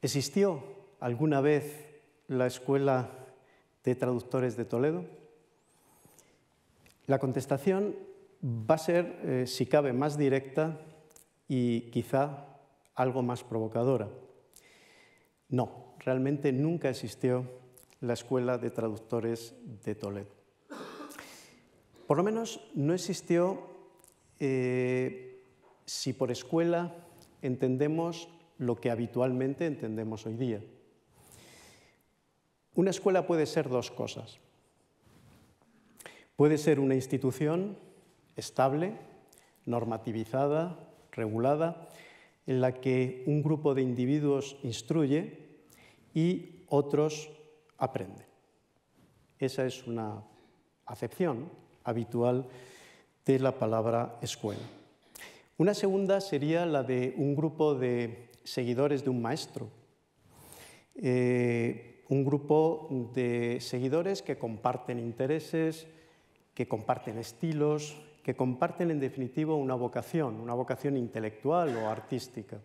¿Existió alguna vez la Escuela de Traductores de Toledo? La contestación va a ser, si cabe, más directa y quizá algo más provocadora. No, realmente nunca existió la Escuela de Traductores de Toledo. Por lo menos no existió si por escuela entendemos lo que habitualmente entendemos hoy día. Una escuela puede ser dos cosas. Puede ser una institución estable, normativizada, regulada, en la que un grupo de individuos instruye y otros aprenden. Esa es una acepción habitual de la palabra escuela. Una segunda sería la de un grupo de seguidores de un maestro, un grupo de seguidores que comparten intereses, que comparten estilos, que comparten en definitiva una vocación intelectual o artística.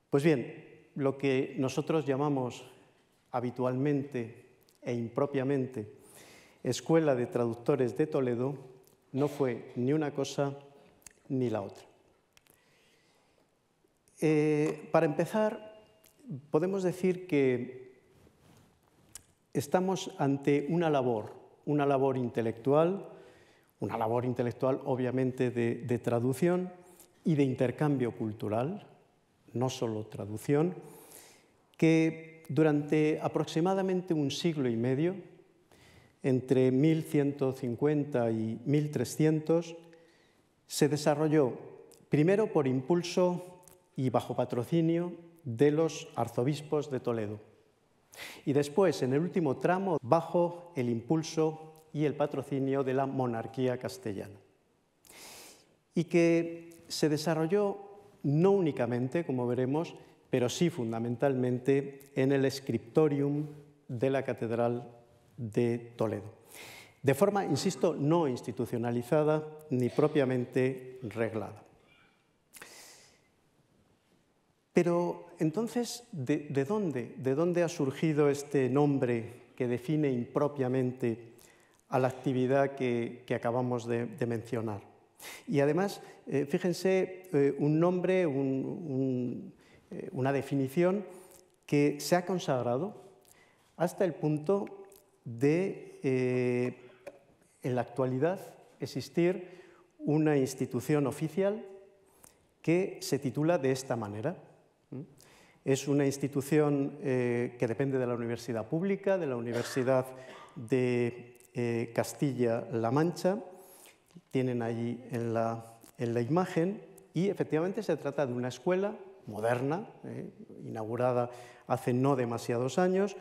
Pues bien, lo que nosotros llamamos habitualmente e impropiamente Escuela de Traductores de Toledo no fue ni una cosa ni la otra. Para empezar, podemos decir que estamos ante una labor intelectual obviamente de traducción y de intercambio cultural, no solo traducción, que durante aproximadamente un siglo y medio, entre 1150 y 1300, se desarrolló primero por impulso y bajo patrocinio de los arzobispos de Toledo y después, en el último tramo, bajo el impulso y el patrocinio de la monarquía castellana. Y que se desarrolló no únicamente, como veremos, pero sí fundamentalmente en el scriptorium de la Catedral de Toledo. De forma, insisto, no institucionalizada ni propiamente reglada. Pero entonces, ¿de dónde ha surgido este nombre que define impropiamente a la actividad que acabamos de mencionar? Y además, fíjense, un nombre, una definición que se ha consagrado hasta el punto de, en la actualidad, existir una institución oficial que se titula de esta manera. Es una institución que depende de la Universidad Pública, de la Universidad de Castilla-La Mancha. Tienen allí en la imagen y efectivamente se trata de una escuela moderna, inaugurada hace no demasiados años,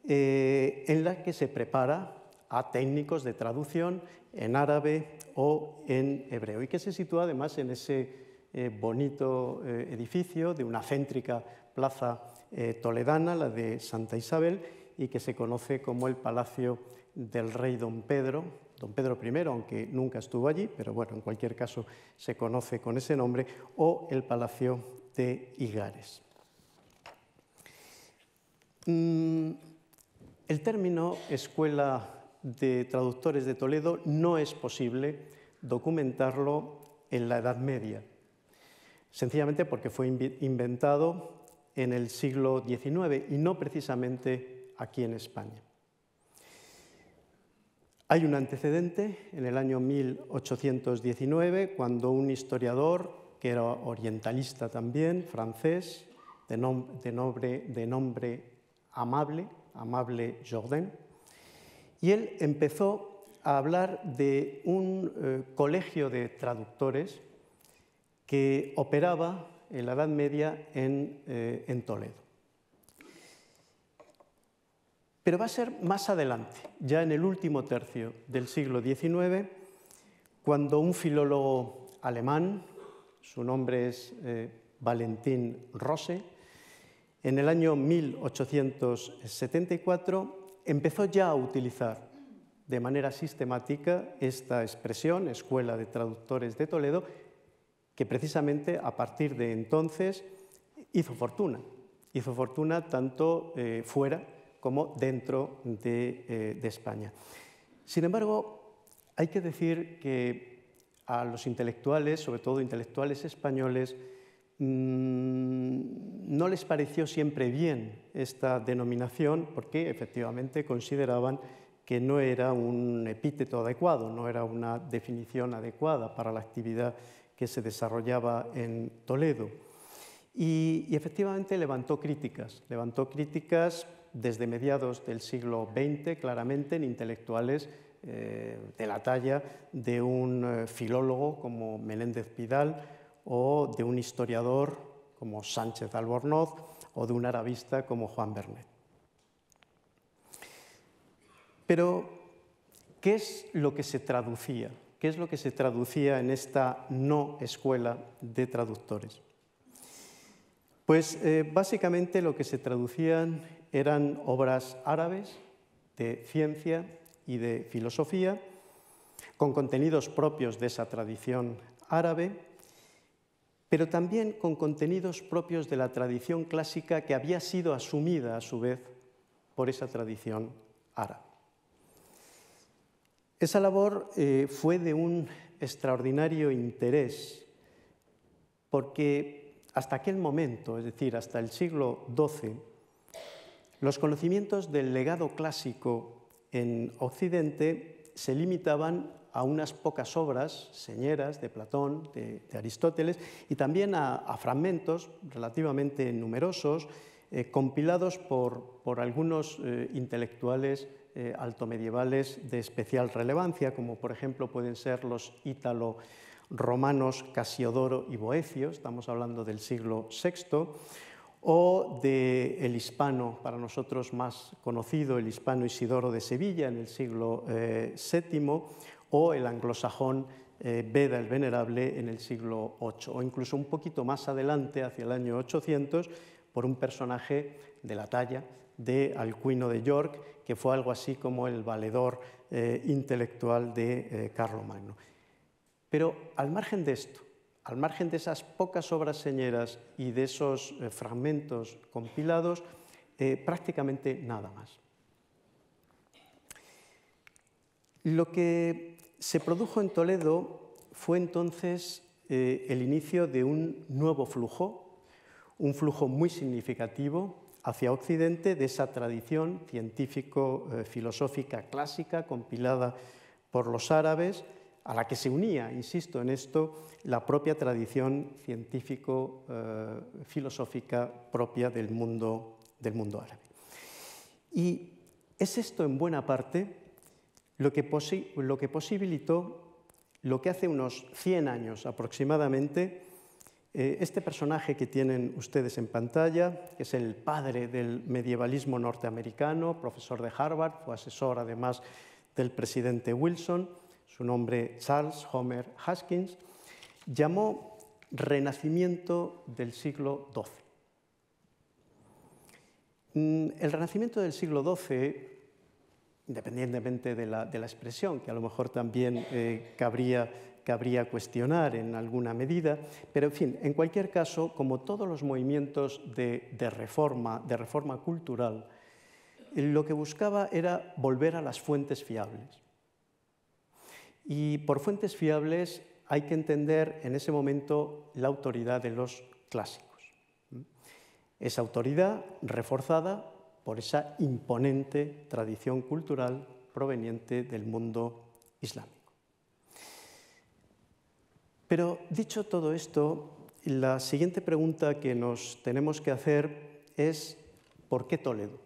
en la que se prepara a técnicos de traducción en árabe o en hebreo y que se sitúa además en ese bonito edificio de una céntrica plaza toledana, la de Santa Isabel, y que se conoce como el Palacio del Rey Don Pedro I, aunque nunca estuvo allí, pero bueno, en cualquier caso se conoce con ese nombre, o el Palacio de Higares. El término Escuela de Traductores de Toledo no es posible documentarlo en la Edad Media, sencillamente porque fue inventado en el siglo XIX y no precisamente aquí en España. Hay un antecedente en el año 1819, cuando un historiador, que era orientalista también, francés, de nombre Amable Jourdain, y él empezó a hablar de un colegio de traductores que operaba en la Edad Media en Toledo. Pero va a ser más adelante, ya en el último tercio del siglo XIX, cuando un filólogo alemán, su nombre es Valentin Rose, en el año 1874 empezó ya a utilizar de manera sistemática esta expresión, Escuela de Traductores de Toledo, que precisamente a partir de entonces hizo fortuna tanto fuera como dentro de España. Sin embargo, hay que decir que a los intelectuales, sobre todo intelectuales españoles, no les pareció siempre bien esta denominación porque efectivamente consideraban que no era un epíteto adecuado, no era una definición adecuada para la actividad que se desarrollaba en Toledo. Y efectivamente levantó críticas desde mediados del siglo XX, claramente, en intelectuales de la talla de un filólogo como Menéndez Pidal o de un historiador como Sánchez Albornoz o de un arabista como Juan Bernet. Pero, ¿qué es lo que se traducía? ¿Qué es lo que se traducía en esta no escuela de traductores? Pues básicamente lo que se traducían eran obras árabes de ciencia y de filosofía, con contenidos propios de esa tradición árabe, pero también con contenidos propios de la tradición clásica que había sido asumida a su vez por esa tradición árabe. Esa labor fue de un extraordinario interés porque hasta aquel momento, es decir, hasta el siglo XII, los conocimientos del legado clásico en Occidente se limitaban a unas pocas obras señeras de Platón, de Aristóteles, y también a fragmentos relativamente numerosos, compilados por algunos intelectuales altomedievales de especial relevancia, como por ejemplo pueden ser los ítalo-romanos Casiodoro y Boecio, estamos hablando del siglo VI, o del hispano, para nosotros más conocido, el hispano Isidoro de Sevilla en el siglo VII, o el anglosajón Beda el Venerable en el siglo VIII, o incluso un poquito más adelante, hacia el año 800, por un personaje de la talla de Alcuino de York, que fue algo así como el valedor intelectual de Carlomagno. Pero al margen de esto, al margen de esas pocas obras señeras y de esos fragmentos compilados, prácticamente nada más. Lo que se produjo en Toledo fue entonces el inicio de un nuevo flujo, un flujo muy significativo hacia Occidente de esa tradición científico-filosófica clásica compilada por los árabes, a la que se unía, insisto en esto, la propia tradición científico-filosófica propia del mundo árabe. Y es esto, en buena parte, lo que posibilitó lo que hace unos 100 años aproximadamente, este personaje que tienen ustedes en pantalla, que es el padre del medievalismo norteamericano, profesor de Harvard, fue asesor además del presidente Wilson, su nombre Charles Homer Haskins, llamó Renacimiento del siglo XII. El Renacimiento del siglo XII, independientemente de la expresión, que a lo mejor también cabría cuestionar en alguna medida, pero en fin, en cualquier caso, como todos los movimientos de reforma cultural, lo que buscaba era volver a las fuentes fiables. Y por fuentes fiables hay que entender en ese momento la autoridad de los clásicos. Esa autoridad reforzada por esa imponente tradición cultural proveniente del mundo islámico. Pero dicho todo esto, la siguiente pregunta que nos tenemos que hacer es ¿por qué Toledo?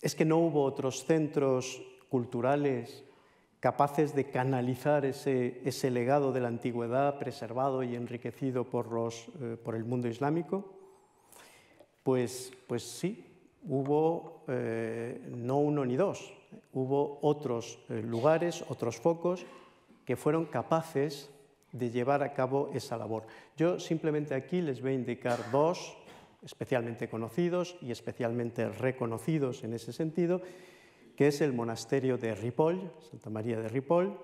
¿Es que no hubo otros centros culturales capaces de canalizar ese legado de la antigüedad preservado y enriquecido por el mundo islámico? Pues sí, hubo no uno ni dos, hubo otros lugares, otros focos que fueron capaces de llevar a cabo esa labor. Yo simplemente aquí les voy a indicar dos, especialmente conocidos y especialmente reconocidos en ese sentido, que es el monasterio de Ripoll, Santa María de Ripoll,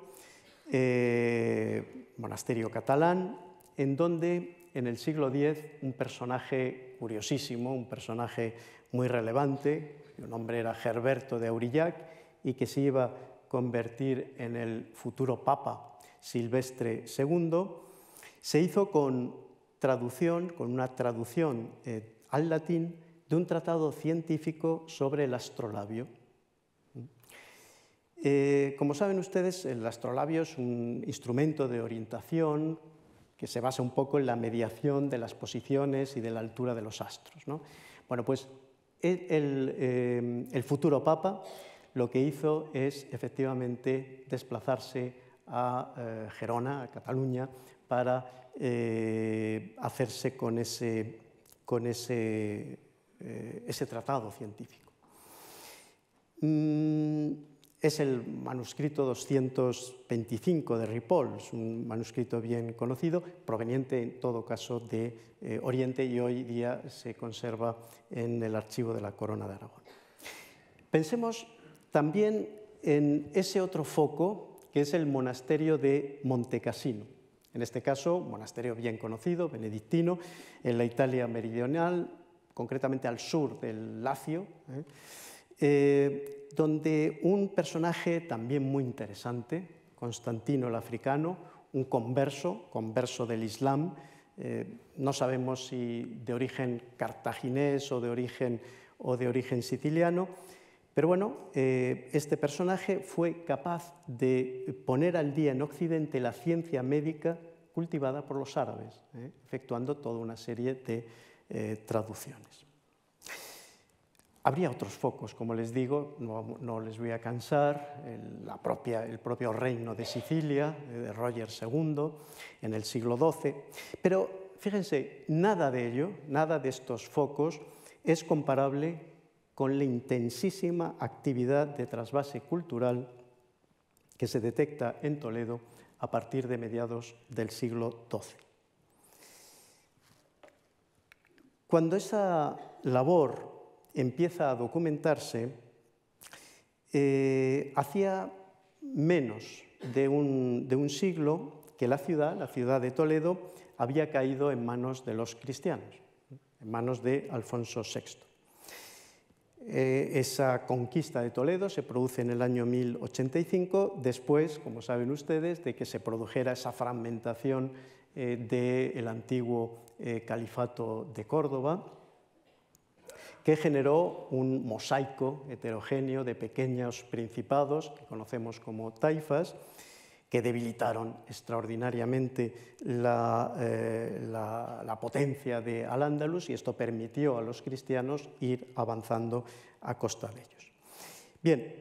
monasterio catalán, en donde en el siglo X un personaje curiosísimo, un personaje muy relevante, su nombre era Herberto de Aurillac y que se iba a convertir en el futuro Papa Silvestre II, se hizo con una traducción al latín de un tratado científico sobre el astrolabio. Como saben ustedes, el astrolabio es un instrumento de orientación que se basa un poco en la mediación de las posiciones y de la altura de los astros, ¿no? Bueno, pues el futuro Papa lo que hizo es efectivamente desplazarse a Gerona, a Cataluña, para hacerse con ese tratado científico. Es el manuscrito 225 de Ripoll, es un manuscrito bien conocido, proveniente en todo caso de Oriente y hoy día se conserva en el archivo de la Corona de Aragón. Pensemos también en ese otro foco que es el monasterio de Montecassino. En este caso, un monasterio bien conocido, benedictino, en la Italia meridional, concretamente al sur del Lacio, donde un personaje también muy interesante, Constantino el Africano, un converso del Islam, no sabemos si de origen cartaginés o de origen siciliano, pero bueno, este personaje fue capaz de poner al día en Occidente la ciencia médica cultivada por los árabes, efectuando toda una serie de traducciones. Habría otros focos, como les digo, no les voy a cansar, el propio reino de Sicilia, de Roger II, en el siglo XII, pero fíjense, nada de ello, nada de estos focos es comparable con la intensísima actividad de trasvase cultural que se detecta en Toledo a partir de mediados del siglo XII. Cuando esa labor empieza a documentarse, hacía menos de un siglo que la ciudad de Toledo, había caído en manos de los cristianos, en manos de Alfonso VI. Esa conquista de Toledo se produce en el año 1085, después, como saben ustedes, de que se produjera esa fragmentación del antiguo califato de Córdoba, que generó un mosaico heterogéneo de pequeños principados, que conocemos como taifas, que debilitaron extraordinariamente la potencia de Al-Ándalus, y esto permitió a los cristianos ir avanzando a costa de ellos. Bien,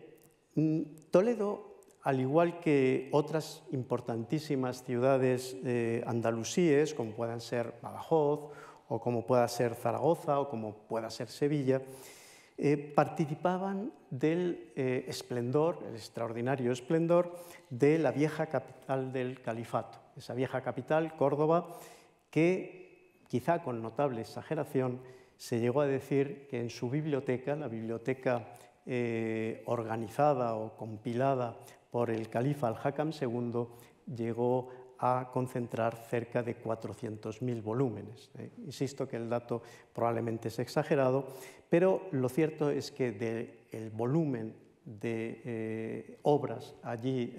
Toledo, al igual que otras importantísimas ciudades andalusíes, como puedan ser Badajoz, o como pueda ser Zaragoza, o como pueda ser Sevilla, participaban del esplendor, el extraordinario esplendor de la vieja capital del califato, esa vieja capital, Córdoba, que quizá con notable exageración se llegó a decir que en su biblioteca, la biblioteca organizada o compilada por el califa Al-Hakam II, llegó a concentrar cerca de 400.000 volúmenes. Insisto que el dato probablemente es exagerado, pero lo cierto es que del volumen de obras allí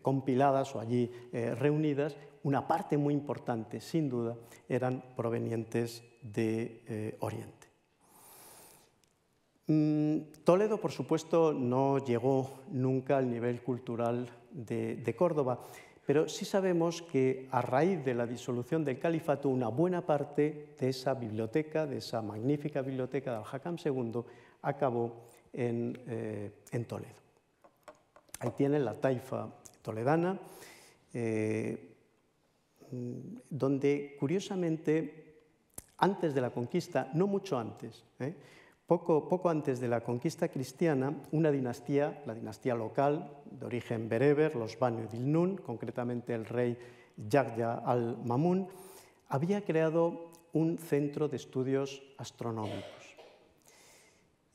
compiladas o allí reunidas, una parte muy importante, sin duda, eran provenientes de Oriente. Toledo, por supuesto, no llegó nunca al nivel cultural de Córdoba, pero sí sabemos que a raíz de la disolución del califato, una buena parte de esa biblioteca, de esa magnífica biblioteca de Al-Hakam II, acabó en Toledo. Ahí tienen la taifa toledana, donde curiosamente, antes de la conquista, no mucho antes, poco antes de la conquista cristiana, una dinastía, la dinastía local de origen bereber, los Banu Dilnun, concretamente el rey Yahya al-Mamun, había creado un centro de estudios astronómicos.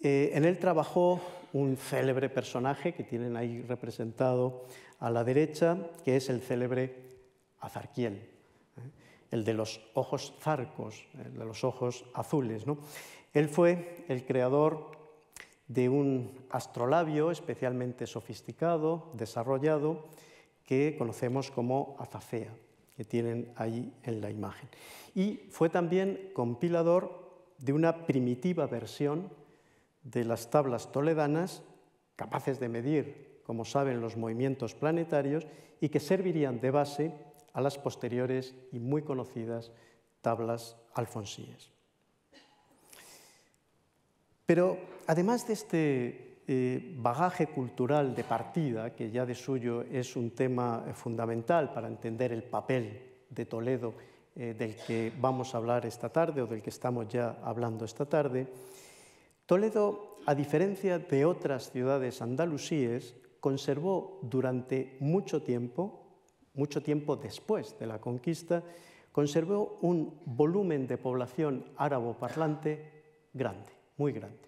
En él trabajó un célebre personaje que tienen ahí representado a la derecha, que es el célebre Azarquiel, el de los ojos zarcos, el de los ojos azules, ¿no? Él fue el creador de un astrolabio especialmente sofisticado, desarrollado, que conocemos como azafea, que tienen ahí en la imagen. Y fue también compilador de una primitiva versión de las tablas toledanas, capaces de medir, como saben, los movimientos planetarios y que servirían de base a las posteriores y muy conocidas tablas alfonsíes. Pero además de este bagaje cultural de partida, que ya de suyo es un tema fundamental para entender el papel de Toledo del que vamos a hablar esta tarde o del que estamos ya hablando esta tarde, Toledo, a diferencia de otras ciudades andalusíes, conservó durante mucho tiempo después de la conquista, conservó un volumen de población árabo-parlante grande, muy grande.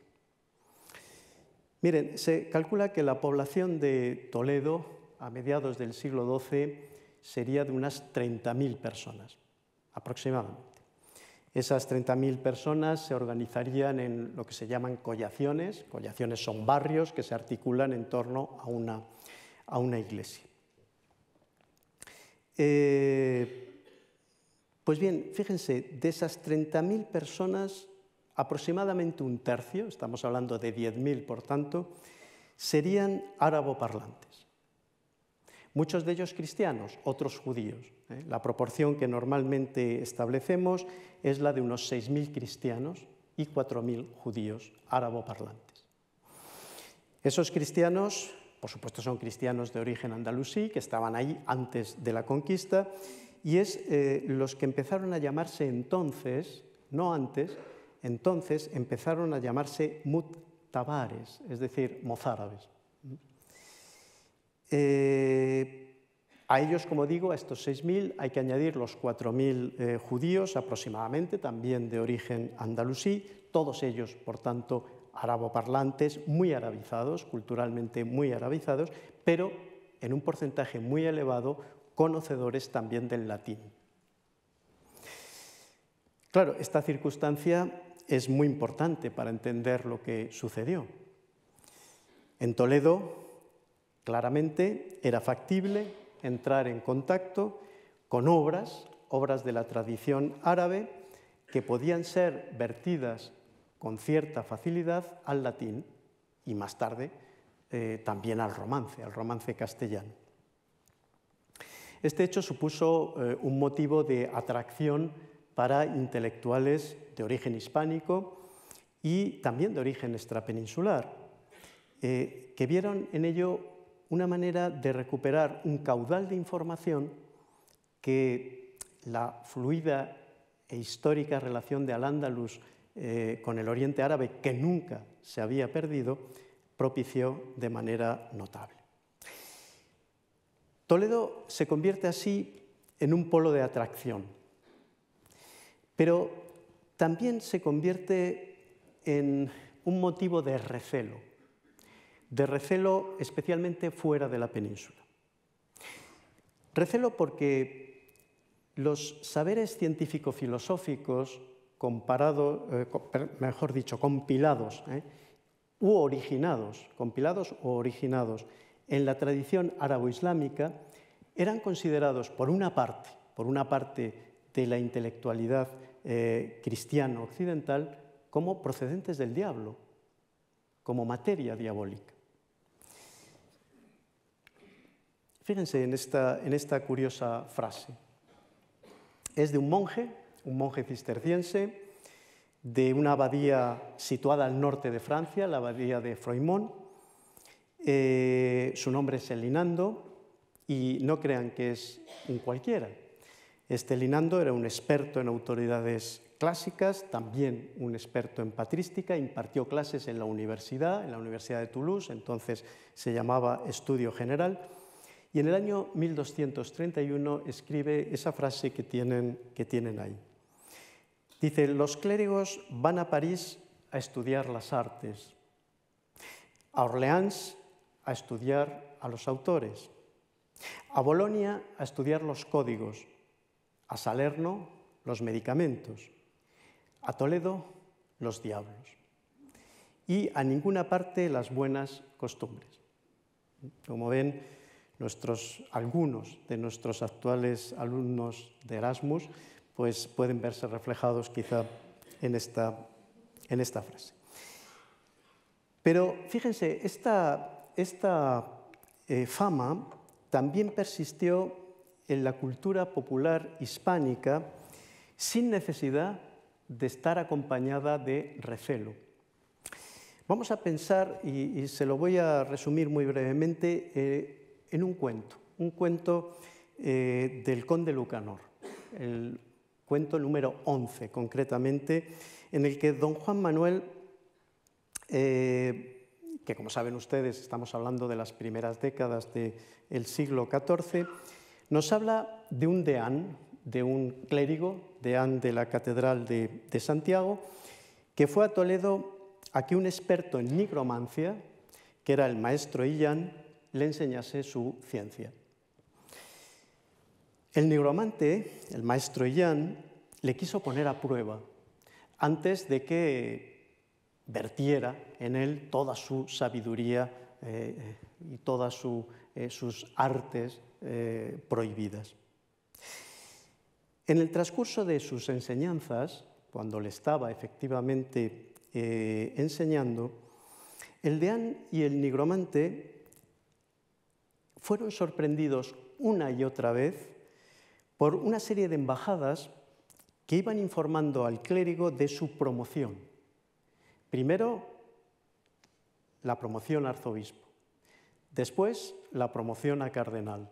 Miren, se calcula que la población de Toledo a mediados del siglo XII sería de unas 30.000 personas, aproximadamente. Esas 30.000 personas se organizarían en lo que se llaman collaciones. Collaciones son barrios que se articulan en torno a una iglesia. Pues bien, fíjense, de esas 30.000 personas, aproximadamente un tercio, estamos hablando de 10.000 por tanto, serían árabo-parlantes. Muchos de ellos cristianos, otros judíos. La proporción que normalmente establecemos es la de unos 6.000 cristianos y 4.000 judíos árabo-parlantes. Esos cristianos, por supuesto, son cristianos de origen andalusí, que estaban ahí antes de la conquista, y es los que empezaron a llamarse entonces, no antes, entonces empezaron a llamarse mu'tabares, es decir, mozárabes. A ellos, como digo, a estos 6.000 hay que añadir los 4.000 judíos aproximadamente, también de origen andalusí, todos ellos, por tanto, araboparlantes, muy arabizados, culturalmente muy arabizados, pero en un porcentaje muy elevado conocedores también del latín. Claro, esta circunstancia es muy importante para entender lo que sucedió. En Toledo, claramente, era factible entrar en contacto con obras de la tradición árabe que podían ser vertidas con cierta facilidad al latín y más tarde también al romance castellano. Este hecho supuso un motivo de atracción para intelectuales de origen hispánico y también de origen extrapeninsular, que vieron en ello una manera de recuperar un caudal de información que la fluida e histórica relación de Al-Ándalus con el Oriente Árabe, que nunca se había perdido, propició de manera notable. Toledo se convierte así en un polo de atracción, pero también se convierte en un motivo de recelo especialmente fuera de la península. Recelo porque los saberes científico-filosóficos compilados o originados en la tradición árabo-islámica eran considerados por una parte de la intelectualidad cristiano-occidental como procedentes del diablo, como materia diabólica. Fíjense en esta curiosa frase. Es de un monje cisterciense, de una abadía situada al norte de Francia, la abadía de Froimont. Su nombre es Elinando, y no crean que es un cualquiera. Este Elinando era un experto en autoridades clásicas, también un experto en patrística, impartió clases en la universidad de Toulouse, entonces se llamaba Estudio General, y en el año 1231 escribe esa frase que tienen ahí. Dice: los clérigos van a París a estudiar las artes, a Orleans a estudiar a los autores, A Bolonia a estudiar los códigos, a Salerno los medicamentos, a Toledo los diablos y a ninguna parte las buenas costumbres. Como ven, algunos de nuestros actuales alumnos de Erasmus pues pueden verse reflejados quizá en esta frase. Pero fíjense, esta fama también persistió en la cultura popular hispánica sin necesidad de estar acompañada de recelo. Vamos a pensar, y se lo voy a resumir muy brevemente, en un cuento del conde Lucanor, el cuento número 11 concretamente, en el que don Juan Manuel, que como saben ustedes estamos hablando de las primeras décadas del siglo XIV, nos habla de un deán, de un clérigo, deán de la Catedral de Santiago, que fue a Toledo a que un experto en nigromancia, que era el maestro Illán, le enseñase su ciencia. El nigromante, el maestro Illán, le quiso poner a prueba antes de que vertiera en él toda su sabiduría y todas sus artes prohibidas. En el transcurso de sus enseñanzas, cuando le estaba efectivamente enseñando, el deán y el nigromante fueron sorprendidos una y otra vez por una serie de embajadas que iban informando al clérigo de su promoción. Primero, la promoción a arzobispo, después la promoción a cardenal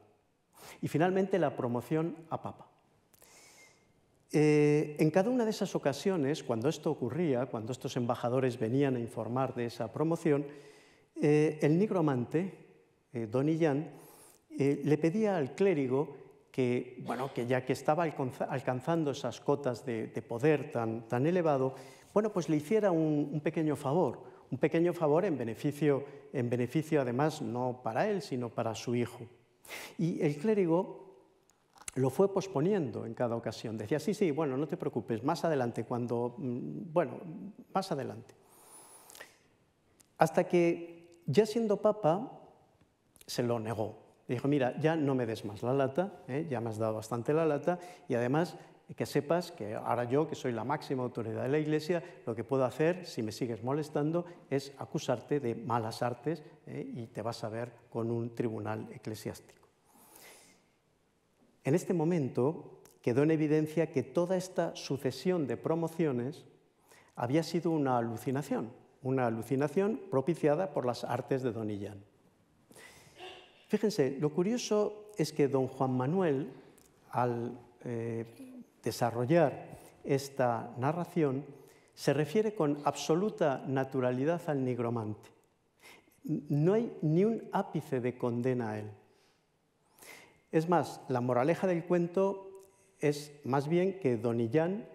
y finalmente la promoción a papa. En cada una de esas ocasiones, cuando esto ocurría, cuando estos embajadores venían a informar de esa promoción, el nigromante, don Illán, le pedía al clérigo que ya que estaba alcanzando esas cotas de poder tan elevado, pues le hiciera un pequeño favor en beneficio además no para él, sino para su hijo. Y el clérigo lo fue posponiendo en cada ocasión. Decía, sí, bueno, no te preocupes, más adelante, más adelante. Hasta que, ya siendo papa, se lo negó. Dijo, mira, ya no me des más la lata, ya me has dado bastante la lata, y además que sepas que ahora yo, que soy la máxima autoridad de la Iglesia, lo que puedo hacer, si me sigues molestando, es acusarte de malas artes y te vas a ver con un tribunal eclesiástico. En este momento quedó en evidencia que toda esta sucesión de promociones había sido una alucinación propiciada por las artes de don Illán. Fíjense, lo curioso es que don Juan Manuel, al desarrollar esta narración, se refiere con absoluta naturalidad al nigromante. No hay ni un ápice de condena a él. Es más, la moraleja del cuento es más bien que don Illán,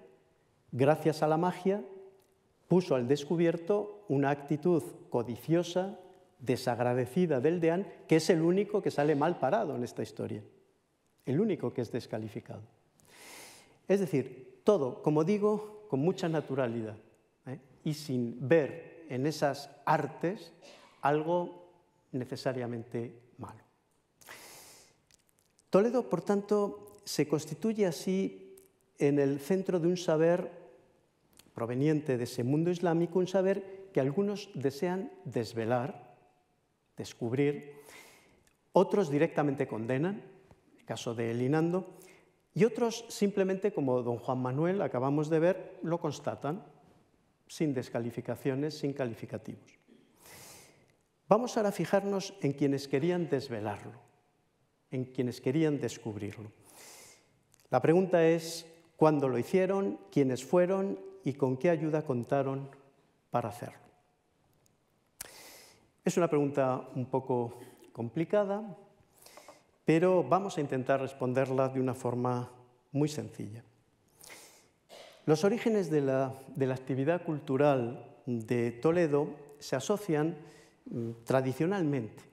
gracias a la magia, puso al descubierto una actitud codiciosa, desagradecida del deán, que es el único que sale mal parado en esta historia, el único que es descalificado. Es decir, todo, como digo, con mucha naturalidad y sin ver en esas artes algo necesariamente malo. Toledo, por tanto, se constituye así en el centro de un saber proveniente de ese mundo islámico, un saber que algunos desean desvelar, descubrir, otros directamente condenan, en el caso de Elinando, y otros simplemente, como don Juan Manuel, acabamos de ver, lo constatan, sin descalificaciones, sin calificativos. Vamos ahora a fijarnos en quienes querían desvelarlo, en quienes querían descubrirlo. La pregunta es, ¿cuándo lo hicieron? ¿Quiénes fueron? ¿Y con qué ayuda contaron para hacerlo? Es una pregunta un poco complicada, pero vamos a intentar responderla de una forma muy sencilla. Los orígenes de la actividad cultural de Toledo se asocian tradicionalmente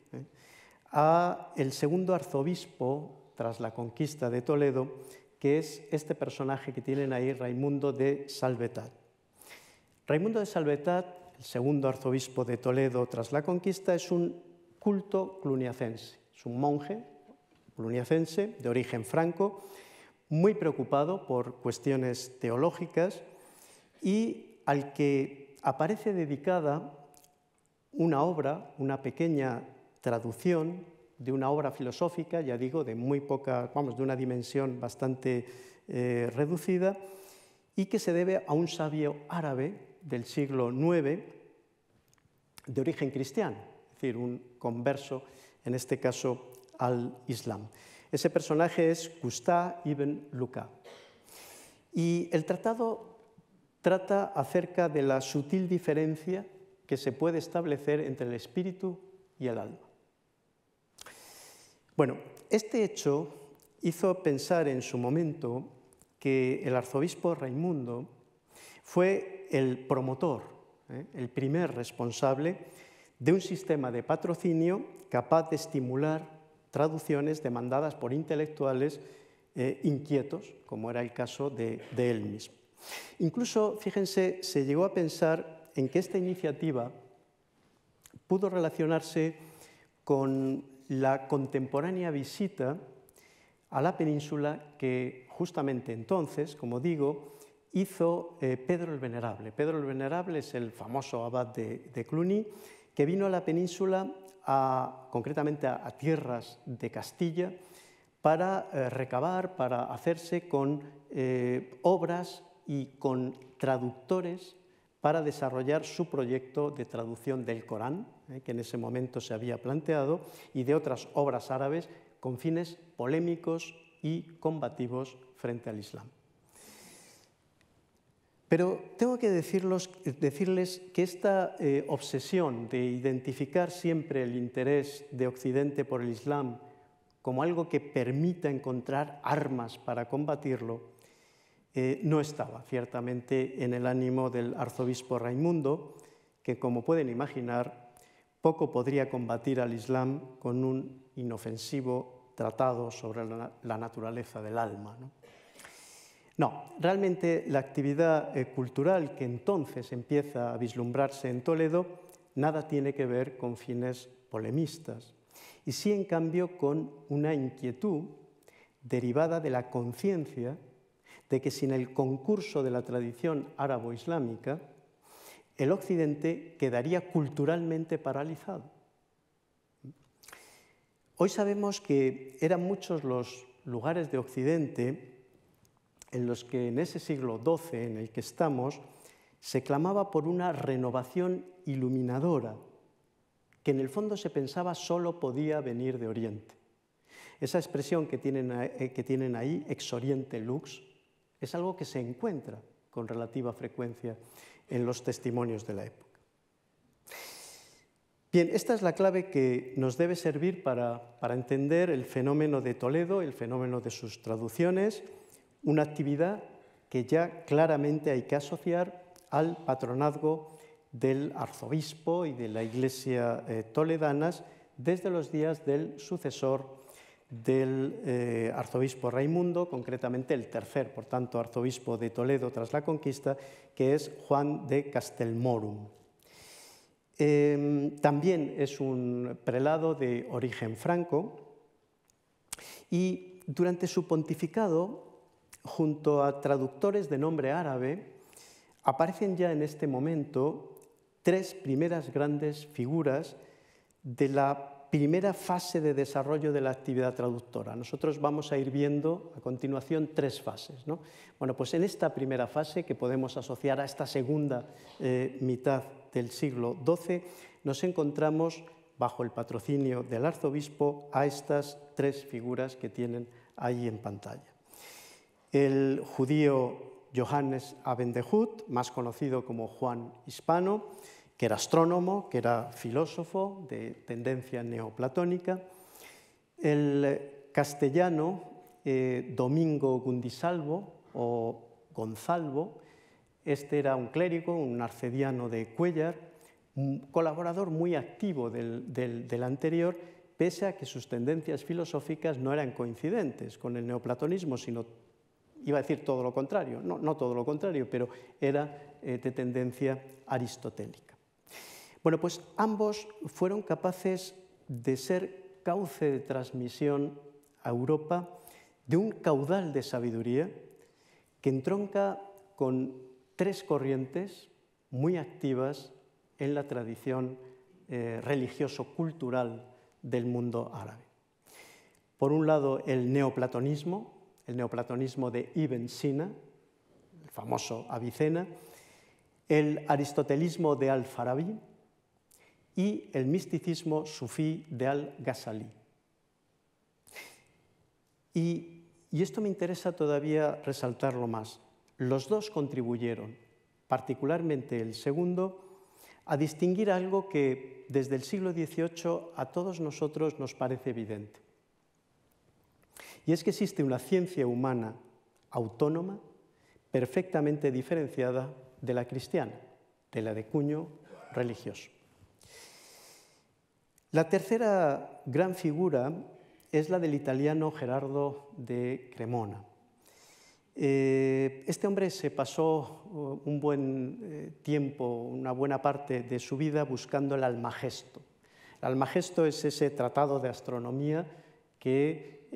a el segundo arzobispo tras la conquista de Toledo, que es este personaje que tienen ahí, Raimundo de Salvetat. Raimundo de Salvetat, el segundo arzobispo de Toledo tras la conquista, es un culto cluniacense, es un monje cluniacense de origen franco, muy preocupado por cuestiones teológicas y al que aparece dedicada una obra, una pequeña traducción de una obra filosófica, ya digo, de muy poca, de una dimensión bastante reducida, y que se debe a un sabio árabe del siglo IX, de origen cristiano, es decir, un converso, en este caso, al Islam. Ese personaje es Gustave ibn Luca. Y el tratado trata acerca de la sutil diferencia que se puede establecer entre el espíritu y el alma. Bueno, este hecho hizo pensar en su momento que el arzobispo Raimundo fue el promotor, el primer responsable de un sistema de patrocinio capaz de estimular traducciones demandadas por intelectuales inquietos, como era el caso de él mismo. Incluso, fíjense, se llegó a pensar en que esta iniciativa pudo relacionarse con la contemporánea visita a la península que justamente entonces, como digo, hizo Pedro el Venerable. Pedro el Venerable es el famoso abad de Cluny, que vino a la península, concretamente a tierras de Castilla, para recabar, para hacerse con obras y con traductores para desarrollar su proyecto de traducción del Corán, que en ese momento se había planteado, y de otras obras árabes con fines polémicos y combativos frente al Islam. Pero tengo que decirles que esta obsesión de identificar siempre el interés de Occidente por el Islam como algo que permita encontrar armas para combatirlo, no estaba ciertamente en el ánimo del arzobispo Raimundo, que, como pueden imaginar, poco podría combatir al Islam con un inofensivo tratado sobre la naturaleza del alma, No, realmente la actividad cultural que entonces empieza a vislumbrarse en Toledo nada tiene que ver con fines polemistas, y sí, en cambio, con una inquietud derivada de la conciencia de que sin el concurso de la tradición árabo-islámica, el Occidente quedaría culturalmente paralizado. Hoy sabemos que eran muchos los lugares de Occidente en los que en ese siglo XII en el que estamos se clamaba por una renovación iluminadora que en el fondo se pensaba solo podía venir de Oriente. Esa expresión que tienen ahí, ex oriente lux, es algo que se encuentra con relativa frecuencia en los testimonios de la época. Bien, esta es la clave que nos debe servir para entender el fenómeno de Toledo, el fenómeno de sus traducciones, una actividad que ya claramente hay que asociar al patronazgo del arzobispo y de la iglesia toledanas desde los días del sucesor del arzobispo Raimundo, concretamente el tercer, por tanto, arzobispo de Toledo tras la conquista, que es Juan de Castelmorum. También es un prelado de origen franco y durante su pontificado, junto a traductores de nombre árabe, aparecen ya en este momento tres primeras grandes figuras de la primera fase de desarrollo de la actividad traductora. Nosotros vamos a ir viendo a continuación tres fases, ¿no? Bueno, pues en esta primera fase, que podemos asociar a esta segunda mitad del siglo XII, nos encontramos bajo el patrocinio del arzobispo a estas tres figuras que tienen ahí en pantalla. El judío Johannes Abendehut, más conocido como Juan Hispano, que era astrónomo, que era filósofo de tendencia neoplatónica. El castellano Domingo Gundisalvo o Gonzalvo, este era un clérigo, un arcediano de Cuéllar, un colaborador muy activo del anterior pese a que sus tendencias filosóficas no eran coincidentes con el neoplatonismo, sino, iba a decir todo lo contrario, no todo lo contrario, pero era de tendencia aristotélica. Bueno, pues ambos fueron capaces de ser cauce de transmisión a Europa de un caudal de sabiduría que entronca con tres corrientes muy activas en la tradición religioso-cultural del mundo árabe. Por un lado, el neoplatonismo de Ibn Sina, el famoso Avicena, el aristotelismo de Al-Farabi y el misticismo sufí de Al-Ghazali. Y esto me interesa todavía resaltarlo más. Los dos contribuyeron, particularmente el segundo, a distinguir algo que desde el siglo XVIII a todos nosotros nos parece evidente. Y es que existe una ciencia humana autónoma, perfectamente diferenciada de la cristiana, de la de cuño religioso. La tercera gran figura es la del italiano Gerardo de Cremona. Este hombre se pasó un buen tiempo, una buena parte de su vida buscando el Almagesto. El Almagesto es ese tratado de astronomía que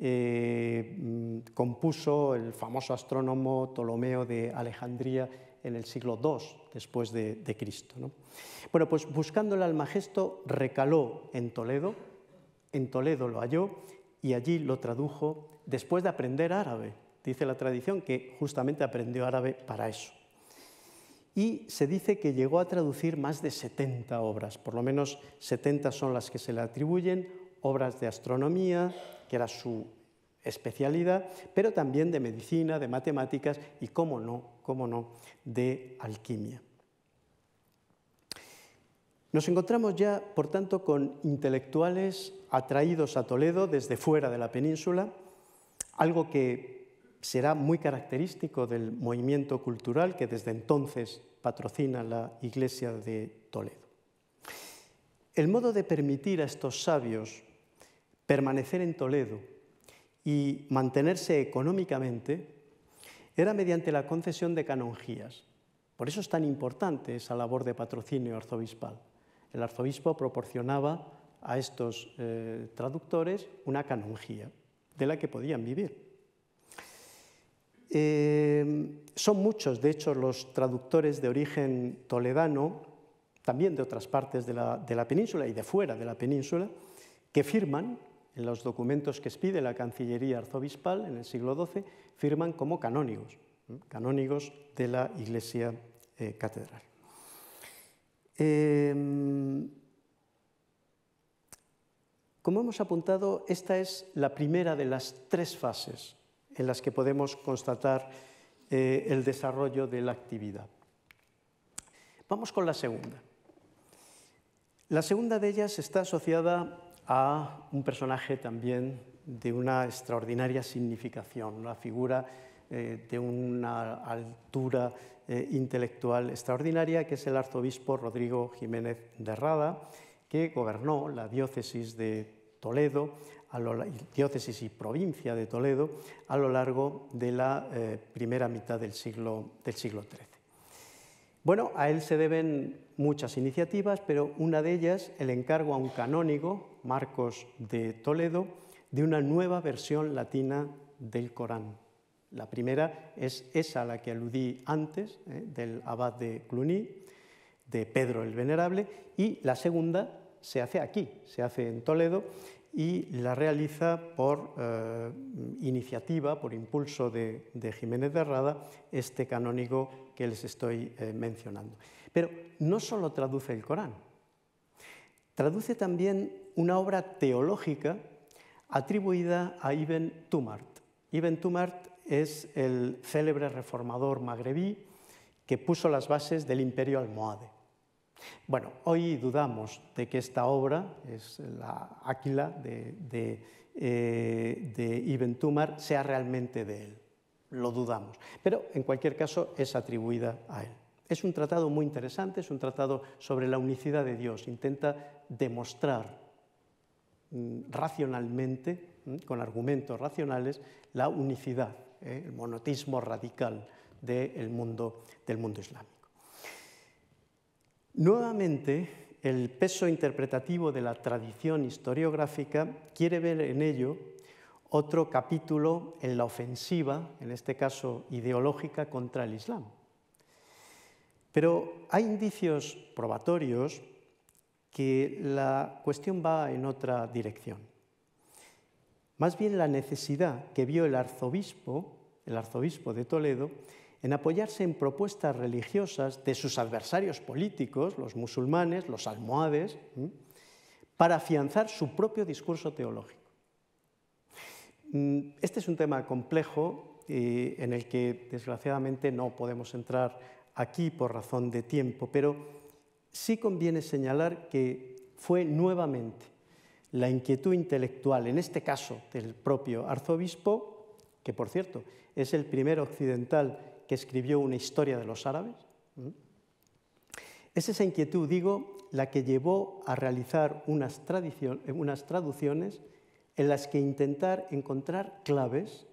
compuso el famoso astrónomo Ptolomeo de Alejandría en el siglo II después de Cristo, ¿no? Bueno, pues buscando el Almagesto recaló en Toledo lo halló y allí lo tradujo después de aprender árabe. Dice la tradición que justamente aprendió árabe para eso. Y se dice que llegó a traducir más de 70 obras, por lo menos 70 son las que se le atribuyen, obras de astronomía, que era su especialidad, pero también de medicina, de matemáticas y, cómo no, de alquimia. Nos encontramos ya, por tanto, con intelectuales atraídos a Toledo desde fuera de la península, algo que será muy característico del movimiento cultural que desde entonces patrocina la Iglesia de Toledo. El modo de permitir a estos sabios permanecer en Toledo y mantenerse económicamente era mediante la concesión de canonjías. Por eso es tan importante esa labor de patrocinio arzobispal. El arzobispo proporcionaba a estos traductores una canonjía de la que podían vivir. Son muchos, de hecho, los traductores de origen toledano, también de otras partes de la península y de fuera de la península, que firman en los documentos que expide la Cancillería arzobispal en el siglo XII, firman como canónigos de la Iglesia catedral. Como hemos apuntado, esta es la primera de las tres fases en las que podemos constatar el desarrollo de la actividad. Vamos con la segunda. La segunda de ellas está asociada a un personaje también de una extraordinaria significación, una figura de una altura intelectual extraordinaria, que es el arzobispo Rodrigo Jiménez de Rada, que gobernó la diócesis de Toledo, diócesis y provincia de Toledo, a lo largo de la primera mitad del siglo XIII. Bueno, a él se deben muchas iniciativas, pero una de ellas, el encargo a un canónigo, Marcos de Toledo, de una nueva versión latina del Corán. La primera es esa a la que aludí antes, del abad de Cluny, de Pedro el Venerable, y la segunda se hace aquí, se hace en Toledo, y la realiza por iniciativa, por impulso de Jiménez de Rada, este canónigo que les estoy mencionando. Pero no solo traduce el Corán, traduce también una obra teológica atribuida a Ibn Tumart. Ibn Tumart es el célebre reformador magrebí que puso las bases del imperio almohade. Bueno, hoy dudamos de que esta obra, es la Áquila de Ibn Tumart, sea realmente de él. Lo dudamos, pero en cualquier caso es atribuida a él. Es un tratado muy interesante, es un tratado sobre la unicidad de Dios. Intenta demostrar racionalmente, con argumentos racionales, la unicidad, el monoteísmo radical del mundo islámico. Nuevamente, el peso interpretativo de la tradición historiográfica quiere ver en ello otro capítulo en la ofensiva, en este caso ideológica, contra el Islam. Pero hay indicios probatorios que la cuestión va en otra dirección. Más bien la necesidad que vio el arzobispo de Toledo, en apoyarse en propuestas religiosas de sus adversarios políticos, los musulmanes, los almohades, para afianzar su propio discurso teológico. Este es un tema complejo en el que desgraciadamente no podemos entrar aquí por razón de tiempo, pero sí conviene señalar que fue nuevamente la inquietud intelectual, en este caso del propio arzobispo, que por cierto es el primer occidental que escribió una historia de los árabes. Es esa inquietud, digo, la que llevó a realizar unas traducciones en las que intentar encontrar claves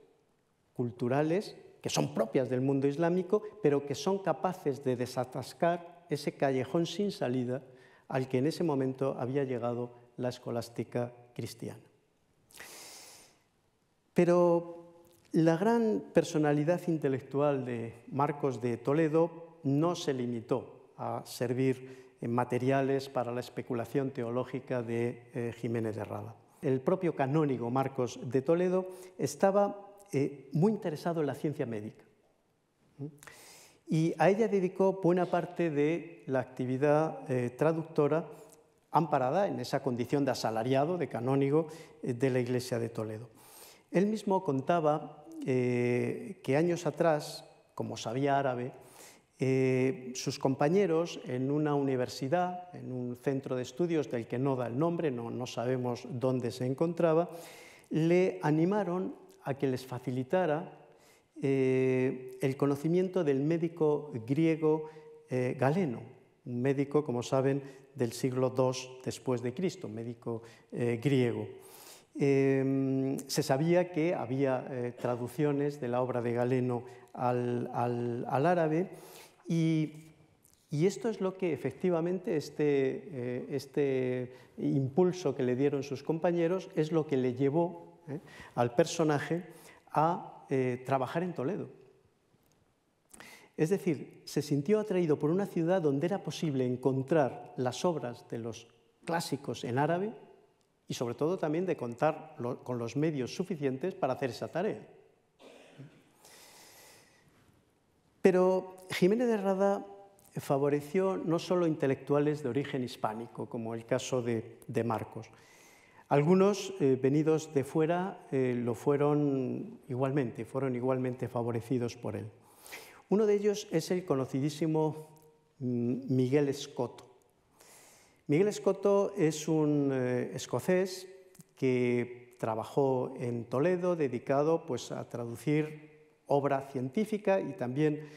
culturales que son propias del mundo islámico, pero que son capaces de desatascar ese callejón sin salida al que en ese momento había llegado la escolástica cristiana. Pero la gran personalidad intelectual de Marcos de Toledo no se limitó a servir en materiales para la especulación teológica de Jiménez de Rada. El propio canónigo Marcos de Toledo estaba muy interesado en la ciencia médica y a ella dedicó buena parte de la actividad traductora amparada en esa condición de asalariado, de canónigo de la Iglesia de Toledo. Él mismo contaba que años atrás, como sabía árabe, sus compañeros en una universidad, en un centro de estudios del que no da el nombre, no sabemos dónde se encontraba, le animaron a que les facilitara el conocimiento del médico griego Galeno, un médico, como saben, del siglo II después de Cristo, un médico griego. Se sabía que había traducciones de la obra de Galeno al árabe y esto es lo que efectivamente este impulso que le dieron sus compañeros es lo que le llevó al personaje a trabajar en Toledo. Es decir, se sintió atraído por una ciudad donde era posible encontrar las obras de los clásicos en árabe y sobre todo también de contar con los medios suficientes para hacer esa tarea. Pero Jiménez de Rada favoreció no solo intelectuales de origen hispánico, como el caso de Marcos. Algunos venidos de fuera fueron igualmente favorecidos por él. Uno de ellos es el conocidísimo Miguel Escoto. Miguel Escoto es un escocés que trabajó en Toledo, dedicado pues, a traducir obra científica y también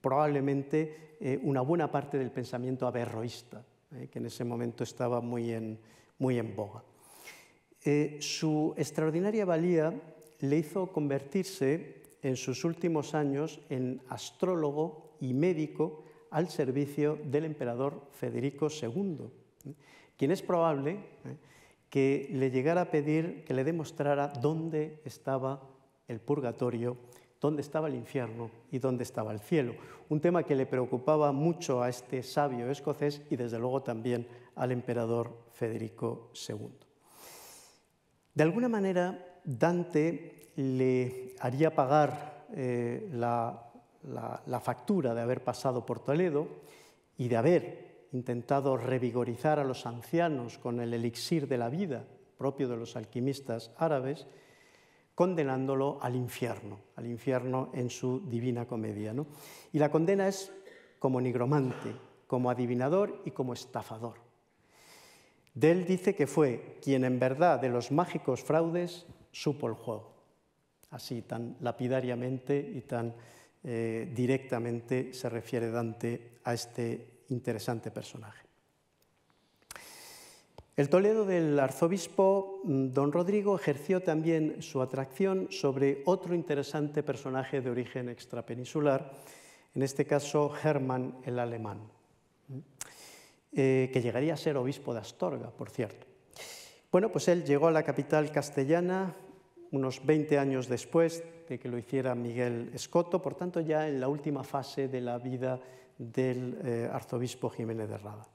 probablemente una buena parte del pensamiento averroísta, que en ese momento estaba muy en boga. Su extraordinaria valía le hizo convertirse en sus últimos años en astrólogo y médico al servicio del emperador Federico II, quien es probable que le llegara a pedir que le demostrara dónde estaba el purgatorio, dónde estaba el infierno y dónde estaba el cielo. Un tema que le preocupaba mucho a este sabio escocés y desde luego también al emperador Federico II. De alguna manera, Dante le haría pagar la factura de haber pasado por Toledo y de haber intentado revigorizar a los ancianos con el elixir de la vida propio de los alquimistas árabes, condenándolo al infierno en su Divina Comedia, ¿no? Y la condena es como nigromante, como adivinador y como estafador. De él dice que fue quien en verdad de los mágicos fraudes supo el juego. Así tan lapidariamente y tan directamente se refiere Dante a este interesante personaje. El Toledo del arzobispo don Rodrigo ejerció también su atracción sobre otro interesante personaje de origen extrapeninsular, en este caso Hermann el Alemán, que llegaría a ser obispo de Astorga, por cierto. Bueno, pues él llegó a la capital castellana unos 20 años después de que lo hiciera Miguel Escoto, por tanto ya en la última fase de la vida del arzobispo Jiménez de Rada.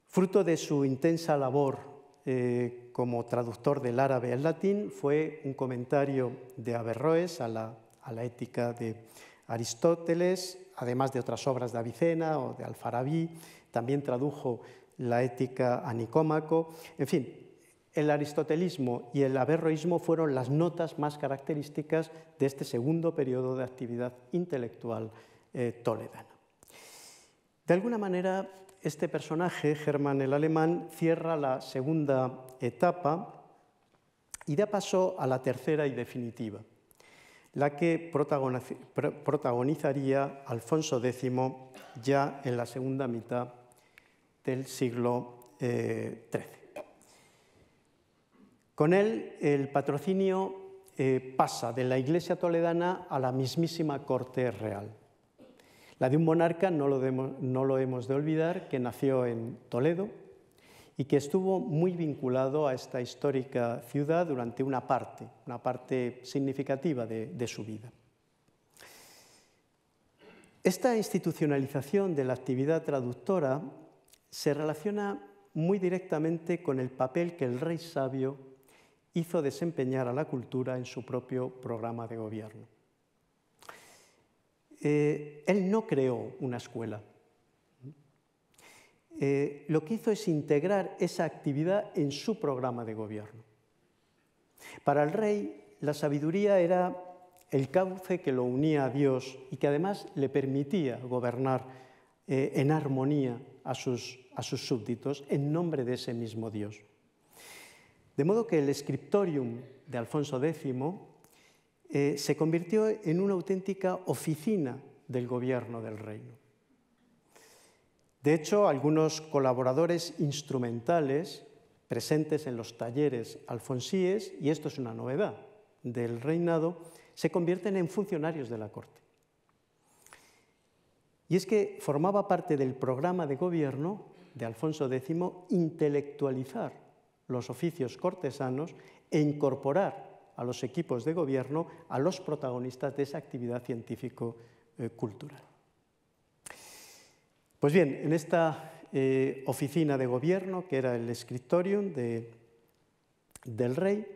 Fruto de su intensa labor como traductor del árabe al latín fue un comentario de Averroes a la ética de Aristóteles, además de otras obras de Avicena o de Alfarabí. También tradujo la ética a Nicómaco. En fin, el aristotelismo y el averroísmo fueron las notas más características de este segundo periodo de actividad intelectual toledana. De alguna manera, este personaje, Hermann el Alemán, cierra la segunda etapa y da paso a la tercera y definitiva, la que protagonizaría Alfonso X ya en la segunda mitad del siglo XIII. Con él, el patrocinio pasa de la Iglesia toledana a la mismísima corte real. La de un monarca, no lo hemos de olvidar, que nació en Toledo y que estuvo muy vinculado a esta histórica ciudad durante una parte significativa de su vida. Esta institucionalización de la actividad traductora se relaciona muy directamente con el papel que el rey sabio hizo desempeñar a la cultura en su propio programa de gobierno. Él no creó una escuela. Lo que hizo es integrar esa actividad en su programa de gobierno. Para el rey, la sabiduría era el cauce que lo unía a Dios y que además le permitía gobernar en armonía a sus súbditos en nombre de ese mismo Dios. De modo que el scriptorium de Alfonso X se convirtió en una auténtica oficina del gobierno del reino. De hecho, algunos colaboradores instrumentales presentes en los talleres alfonsíes, y esto es una novedad del reinado, se convierten en funcionarios de la corte. Y es que formaba parte del programa de gobierno de Alfonso X intelectualizar los oficios cortesanos e incorporar a los equipos de gobierno a los protagonistas de esa actividad científico-cultural. Pues bien, en esta oficina de gobierno, que era el scriptorium del rey,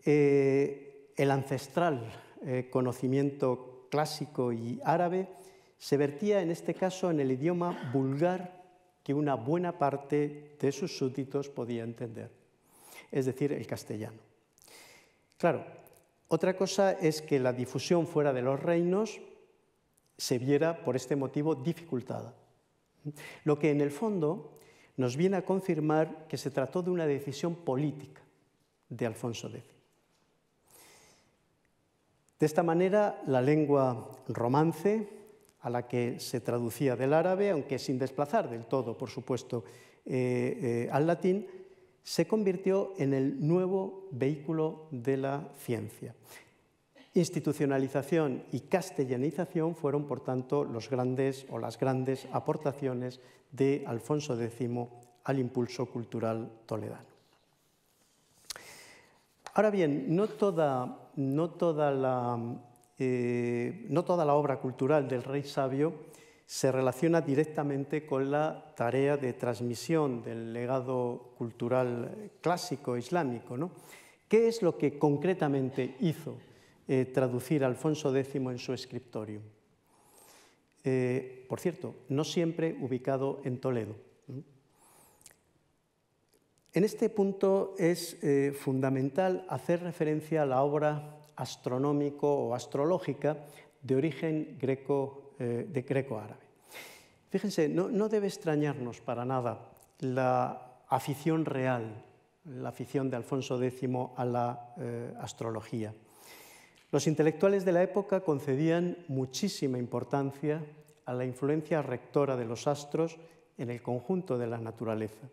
el ancestral conocimiento clásico y árabe se vertía en este caso en el idioma vulgar que una buena parte de sus súbditos podía entender, es decir, el castellano. Claro, otra cosa es que la difusión fuera de los reinos se viera por este motivo dificultada, lo que en el fondo nos viene a confirmar que se trató de una decisión política de Alfonso X. De esta manera, la lengua romance, a la que se traducía del árabe, aunque sin desplazar del todo, por supuesto, al latín, se convirtió en el nuevo vehículo de la ciencia. Institucionalización y castellanización fueron, por tanto, las grandes aportaciones de Alfonso X al impulso cultural toledano. Ahora bien, no toda la obra cultural del rey sabio se relaciona directamente con la tarea de transmisión del legado cultural clásico islámico, ¿no? ¿Qué es lo que concretamente hizo traducir Alfonso X en su scriptorium? Por cierto, no siempre ubicado en Toledo. En este punto es fundamental hacer referencia a la obra astronómico o astrológica de origen greco-árabe. Fíjense, no debe extrañarnos para nada la afición real, la afición de Alfonso X a la astrología. Los intelectuales de la época concedían muchísima importancia a la influencia rectora de los astros en el conjunto de la naturaleza.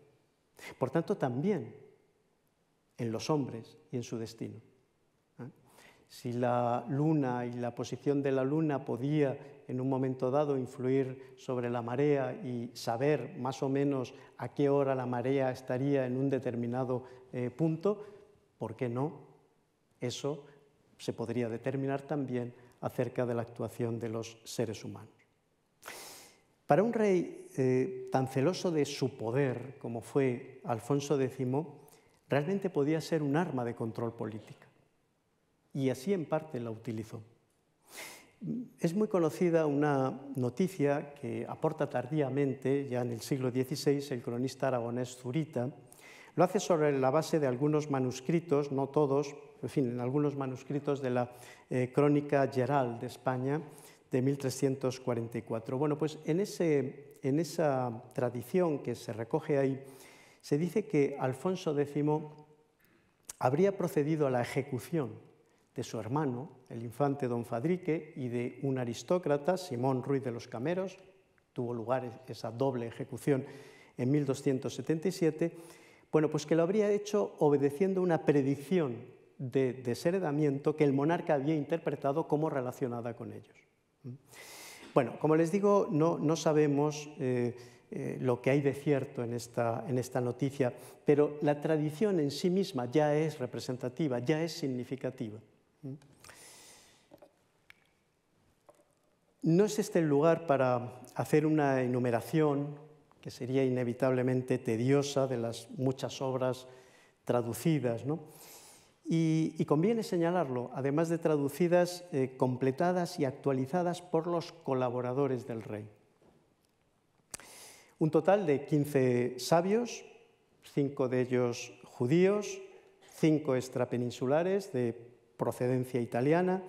Por tanto, también en los hombres y en su destino. Si la luna y la posición de la luna podía en un momento dado influir sobre la marea y saber más o menos a qué hora la marea estaría en un determinado punto, ¿por qué no? Eso se podría determinar también acerca de la actuación de los seres humanos. Para un rey tan celoso de su poder como fue Alfonso X, realmente podía ser un arma de control política. Y así en parte la utilizó. Es muy conocida una noticia que aporta tardíamente, ya en el siglo XVI, el cronista aragonés Zurita. Lo hace sobre la base de algunos manuscritos, no todos, en fin, en algunos manuscritos de la Crónica Geral de España de 1344. Bueno, pues en esa tradición que se recoge ahí, se dice que Alfonso X habría procedido a la ejecución de su hermano, el infante don Fadrique, y de un aristócrata, Simón Ruiz de los Cameros. Tuvo lugar esa doble ejecución en 1277. Bueno, pues que lo habría hecho obedeciendo una predicción de desheredamiento que el monarca había interpretado como relacionada con ellos. Bueno, como les digo, no sabemos lo que hay de cierto en esta noticia, pero la tradición en sí misma ya es representativa, ya es significativa. No es este el lugar para hacer una enumeración, que sería inevitablemente tediosa, de las muchas obras traducidas, ¿no? Y conviene señalarlo, además de traducidas, completadas y actualizadas por los colaboradores del rey. Un total de 15 sabios, 5 de ellos judíos, 5 extrapeninsulares de procedencia italiana,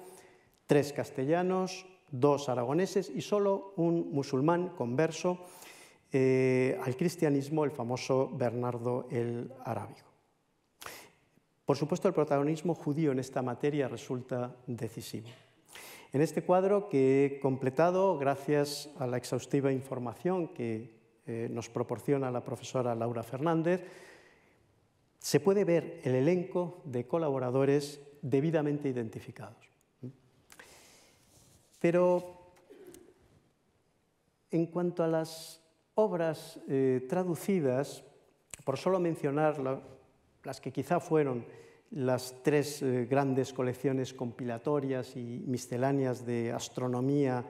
3 castellanos, 2 aragoneses y solo un musulmán converso al cristianismo, el famoso Bernardo el Arábigo. Por supuesto, el protagonismo judío en esta materia resulta decisivo. En este cuadro que he completado gracias a la exhaustiva información que nos proporciona la profesora Laura Fernández, se puede ver el elenco de colaboradores debidamente identificados. Pero en cuanto a las obras traducidas, por solo mencionar las que quizá fueron las 3 grandes colecciones compilatorias y misceláneas de astronomía,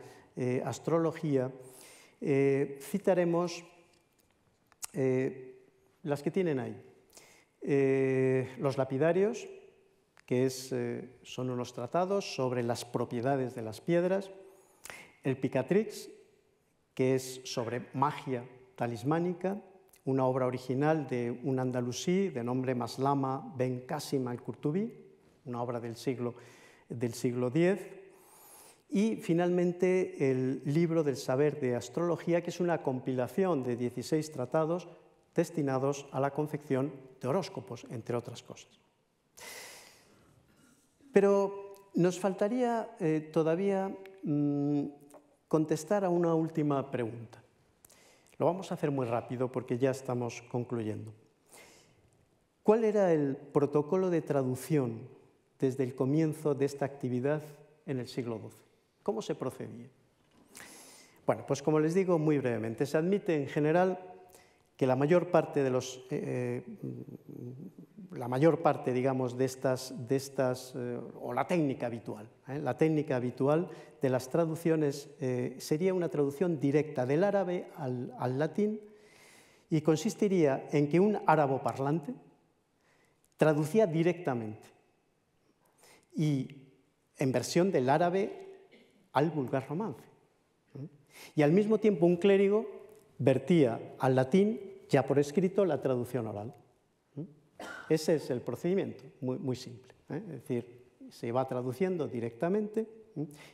astrología, citaremos las que tienen ahí. Los lapidarios, que son unos tratados sobre las propiedades de las piedras. El Picatrix, que es sobre magia talismánica, una obra original de un andalusí de nombre Maslama Ben Qasim al-Qurtubi, una obra del siglo X. Y finalmente el libro del saber de astrología, que es una compilación de 16 tratados destinados a la confección de horóscopos, entre otras cosas. Pero nos faltaría todavía contestar a una última pregunta. Lo vamos a hacer muy rápido porque ya estamos concluyendo. ¿Cuál era el protocolo de traducción desde el comienzo de esta actividad en el siglo XII? ¿Cómo se procedía? Bueno, pues como les digo muy brevemente, se admite en general que la mayor parte digamos, de estas o la técnica habitual de las traducciones sería una traducción directa del árabe al latín y consistiría en que un árabo-parlante traducía directamente y en versión del árabe al vulgar romance. Y al mismo tiempo un clérigo vertía al latín ya por escrito la traducción oral. Ese es el procedimiento, muy simple. Es decir, se va traduciendo directamente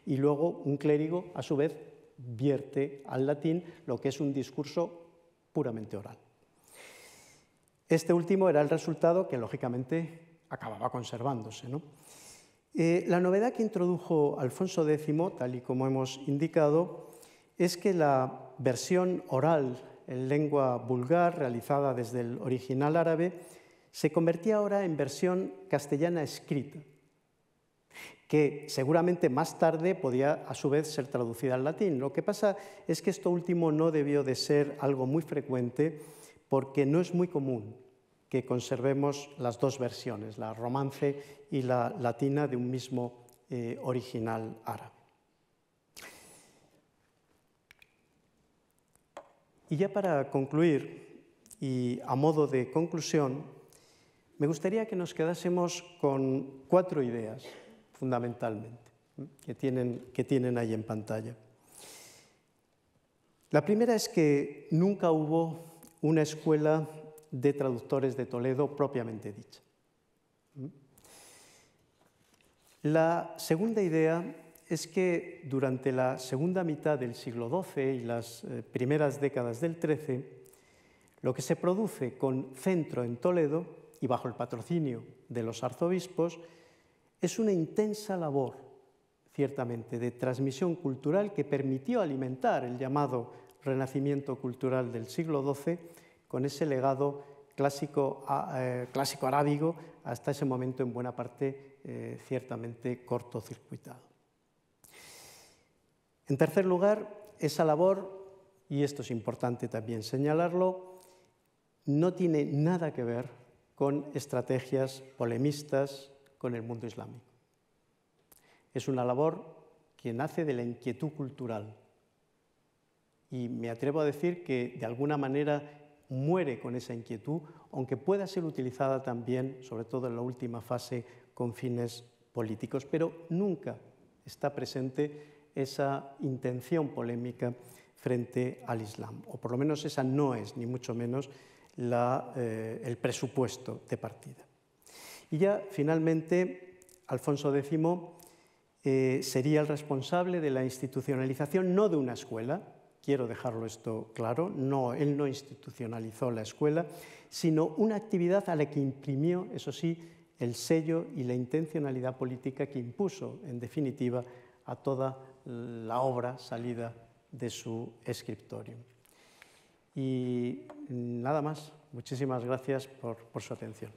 y luego un clérigo, a su vez, vierte al latín lo que es un discurso puramente oral. Este último era el resultado que, lógicamente, acababa conservándose, ¿no? La novedad que introdujo Alfonso X, tal y como hemos indicado, es que la versión oral en lengua vulgar, realizada desde el original árabe, se convertía ahora en versión castellana escrita, que seguramente más tarde podía a su vez ser traducida al latín. Lo que pasa es que esto último no debió de ser algo muy frecuente porque no es muy común que conservemos las dos versiones, la romance y la latina, de un mismo original árabe. Y ya para concluir, y a modo de conclusión, me gustaría que nos quedásemos con 4 ideas, fundamentalmente, que tienen ahí en pantalla. La primera es que nunca hubo una escuela de traductores de Toledo propiamente dicha. La segunda idea es que durante la segunda mitad del siglo XII y las primeras décadas del XIII, lo que se produce con centro en Toledo y bajo el patrocinio de los arzobispos es una intensa labor, ciertamente, de transmisión cultural que permitió alimentar el llamado Renacimiento cultural del siglo XII con ese legado clásico arábigo, hasta ese momento en buena parte ciertamente cortocircuitado. En tercer lugar, esa labor, y esto es importante también señalarlo, no tiene nada que ver con estrategias polemistas con el mundo islámico. Es una labor que nace de la inquietud cultural y me atrevo a decir que de alguna manera muere con esa inquietud, aunque pueda ser utilizada también, sobre todo en la última fase, con fines políticos, pero nunca está presente esa intención polémica frente al Islam, o por lo menos esa no es, ni mucho menos, el presupuesto de partida. Y ya, finalmente, Alfonso X sería el responsable de la institucionalización, no de una escuela, quiero dejarlo esto claro, él no institucionalizó la escuela, sino una actividad a la que imprimió, eso sí, el sello y la intencionalidad política que impuso, en definitiva, a toda la obra salida de su escriptorio. Y nada más, muchísimas gracias por su atención.